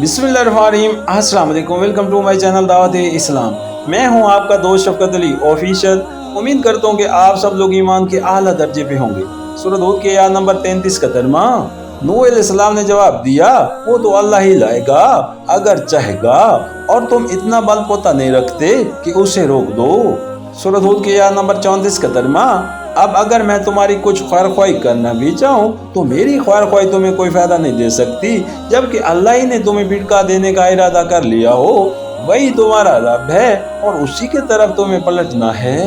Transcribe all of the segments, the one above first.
बिस्मिल्लाहिर्रहमानिर्रहीम। अस्सलाम वालेकुम, वेलकम टू माय चैनल दावत इस्लाम। मैं हूं आपका दोस्त शफकत अली ऑफिशियल। उम्मीद करता हूं कि आप सब लोग ईमान के आला दर्जे पे होंगे। सूरह हूद के आयत नंबर 33 का तर्जुमा। नूह अलैहिस्सलाम ने जवाब दिया, वो तो अल्लाह ही लाएगा अगर चाहेगा, और तुम इतना बल पोता नहीं रखते कि उसे रोक दो। सूरह हूद के आयत नंबर 34 का तर्जुमा। अब अगर मैं तुम्हारी कुछ ख्वार ख्वाही करना भी चाहूँ तो मेरी ख्वार ख्वाही तुम्हें कोई फायदा नहीं दे सकती, जबकि अल्लाह ही ने तुम्हें भिड़का देने का इरादा कर लिया हो। वही तुम्हारा रब है और उसी के तरफ तुम्हें पलटना है।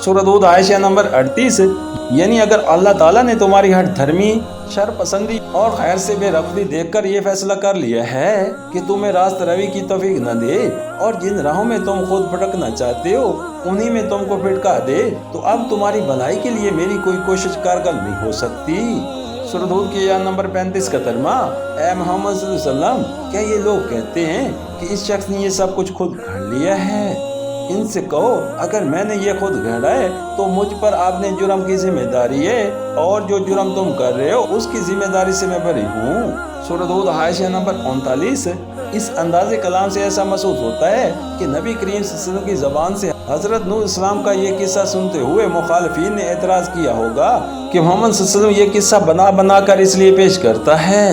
सूरह हूद आयशा नंबर 38। यानी अगर अल्लाह ताला ने तुम्हारी हर धर्मी, शर पसंदी और खैर से बेरगबती देखकर ये फैसला कर लिया है कि तुम्हें रास्त रवि की तौफीक न दे और जिन राहों में तुम खुद भटकना चाहते हो उन्हीं में तुमको फिटका दे, तो अब तुम्हारी भलाई के लिए मेरी कोई कोशिश कारगर नहीं हो सकती। सूरह हूद के आयत नंबर 35 का तर्जुमा। ऐ मोहम्मद सल्लल्लाहु अलैहि वसल्लम, क्या ये लोग कहते हैं कि इस शख्स ने ये सब कुछ खुद गढ़ लिया है? इनसे कहो, अगर मैंने ये खुद गढ़ा है तो मुझ पर आपने जुर्म की जिम्मेदारी है, और जो जुर्म तुम कर रहे हो उसकी जिम्मेदारी से मैं बरी हूँ। सूरह हूद आयशा नंबर 39। इस अंदाज़े कलाम से ऐसा महसूस होता है कि नबी करीम सल्लल्लाहु अलैहि वसल्लम की ज़बान से हज़रत नूह इस्लाम का ये किस्सा सुनते हुए मुखालिफिन ने एतराज़ किया होगा कि मोहम्मद सल्लल्लाहु अलैहि वसल्लम ये किस्सा बना बना कर इसलिए पेश करता है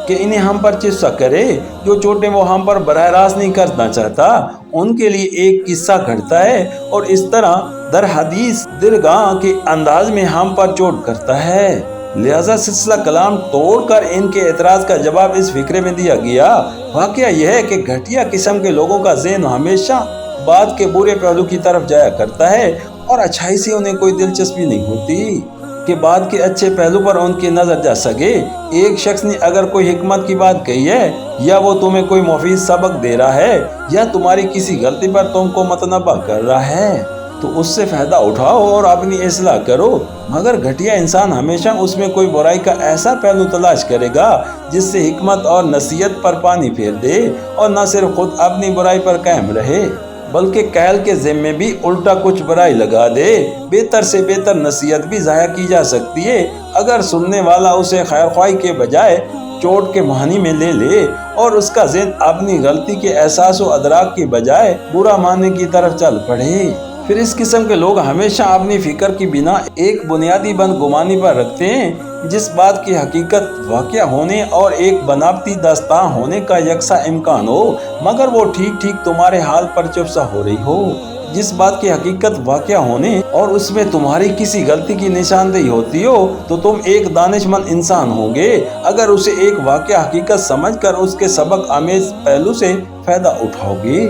कि इन्हें हम पर चिस्सा करे। जो चोटें वो हम पर बराह रास्त नहीं करना चाहता उनके लिए एक किस्सा घड़ता है और इस तरह दर हदीस दरगाह के अंदाज में हम पर चोट करता है। लिहाजा सिलसिला कलाम तोड़कर इनके एतराज़ का जवाब इस फिक्रे में दिया गया। वाक़या यह है कि घटिया किस्म के लोगों का ज़हन हमेशा बात के बुरे पहलू की तरफ जाया करता है और अच्छाई से उन्हें कोई दिलचस्पी नहीं होती कि बात के अच्छे पहलू पर उनकी नज़र जा सके। एक शख्स ने अगर कोई हिकमत की बात कही है, या वो तुम्हें कोई मुफीद सबक दे रहा है, या तुम्हारी किसी गलती पर तुमको मतनबा कर रहा है, तो उससे फ़ायदा उठाओ और अपनी इस्लाह करो। मगर घटिया इंसान हमेशा उसमें कोई बुराई का ऐसा पहलू तलाश करेगा जिससे हिकमत और नसीहत पर पानी फेर दे, और न सिर्फ खुद अपनी बुराई पर कायम रहे बल्कि कहल के ज़िम्मे भी उल्टा कुछ बुराई लगा दे। बेहतर से बेहतर नसीहत भी ज़ाया की जा सकती है अगर सुनने वाला उसे खैर ख्वाही के बजाय चोट के मानी में ले ले और उसका ज़हन अपनी गलती के एहसास व अदराक के बजाय बुरा मानने की तरफ चल पड़े। फिर इस किस्म के लोग हमेशा अपनी फिक्र की बिना एक बुनियादी बदगुमानी पर रखते हैं जिस बात की हकीकत वाक़या होने और एक बनावटी दास्तान होने का यकसा इम्कान हो, मगर वो ठीक ठीक तुम्हारे हाल पर चुपसा हो रही हो। जिस बात की हकीकत वाक़या होने और उसमें तुम्हारी किसी गलती की निशानदेही होती हो तो तुम एक दानिशमंद इंसान होगे अगर उसे एक वाक़या हकीकत समझकर उसके सबक आमेज पहलू से फ़ायदा उठाओगे,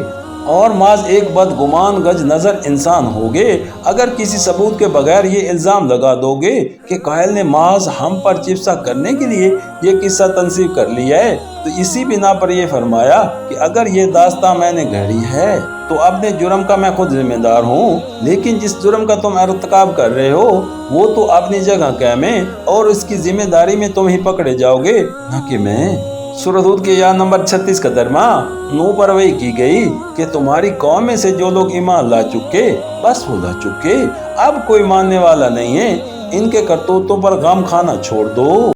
और माज एक बदगुमान गज नज़र इंसान होगे अगर किसी सबूत के बगैर ये इल्ज़ाम लगा दोगे कि कायल ने माज हम पर चिप्सा करने के लिए ये किस्सा तंसीब कर लिया है। तो इसी बिना पर यह फरमाया कि अगर ये दास्तां मैंने घड़ी है तो अपने जुर्म का मैं खुद जिम्मेदार हूँ, लेकिन जिस जुर्म का तुम इर्तिकाब कर रहे हो वो तो अपनी जगह कायम है और इसकी जिम्मेदारी में तुम ही पकड़े जाओगे, न कि मैं। सूरह हूद के आयत नंबर 36 का तर्जुमा। नूह पर वही की गई कि तुम्हारी कौम में से जो लोग ईमान ला चुके बस वो ला चुके, अब कोई मानने वाला नहीं है, इनके करतूतों पर गम खाना छोड़ दो।